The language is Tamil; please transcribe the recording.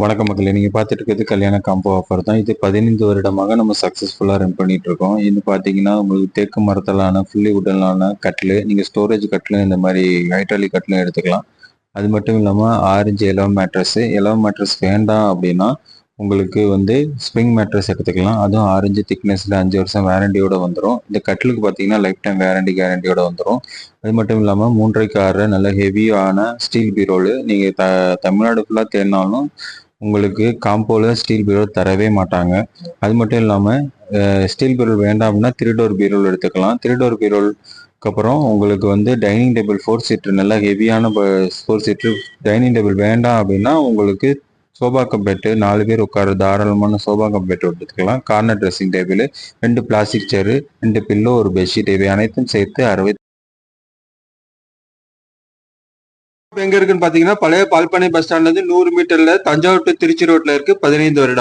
வணக்கம் மக்களே, நீங்க பார்த்துட்டு இருக்கிறது கல்யாண காம்போ ஆஃபர் தான். இது 15 வருடமாக நம்ம சக்ஸஸ்ஃபுல்லா ரன் பண்ணிட்டு இருக்கோம். இது பார்த்தீங்கன்னா, உங்களுக்கு தேக்கு மரத்தாலான ஃபுல்லி வுட்டனான கட்டிலு, நீங்க ஸ்டோரேஜ் கட்டிலு இந்த மாதிரி ஹைட்ராலிக் கட்டிலும் எடுத்துக்கலாம். அது மட்டும் இல்லாம orange eleven mattress. Eleven mattress வேண்டாம் அப்படின்னா, உங்களுக்கு வந்து ஸ்ப்ரிங் மேட்ரஸ் எடுத்துக்கலாம். அதுவும் ஆரஞ்சு திக்னஸ்ல 5 வருஷம் வாரண்டியோட வந்துரும். இந்த கட்டிலுக்கு பார்த்தீங்கன்னா லைஃப் டைம் கேரண்டியோட வந்துரும். அது மட்டும் இல்லாம 3.5க்கு 6 நல்ல ஹெவியான ஸ்டீல் பீரோலு. நீங்க தமிழ்நாடு ஃபுல்லா தேடினாலும் உங்களுக்கு காம்போல ஸ்டீல் பீரோ தரவே மாட்டாங்க. அது மட்டும் இல்லாம ஸ்டீல் பீரோ வேண்டாம் அப்படின்னா 3 டோர் பீரோல் எடுத்துக்கலாம். 3 டோர் பீரோலுக்கு அப்புறம் உங்களுக்கு வந்து டைனிங் டேபிள் 4 சீட்டர் நல்லா ஹெவியான 4 சீட்டர் டைனிங் டேபிள் வேண்டாம் அப்படின்னா உங்களுக்கு சோபா கம் பெட்டு 4 பேர் உட்கார தாராளமான சோபா கம் பெட் எடுத்துக்கலாம். கார்னர் ட்ரெஸ்ஸிங் டேபிள், 2 பிளாஸ்டிக் சேரு, 2 பில்லோ, ஒரு பெட்ஷீட், இவை அனைத்தும் சேர்த்து 60. எங்க இருக்குன்னு பாத்தீங்கன்னா பழைய பால்பனை பஸ் ஸ்டாண்ட்ல இருந்து 100 மீட்டர்ல தஞ்சாவூர் டு திருச்சி ரோட்ல இருக்கு. 15 வருடம்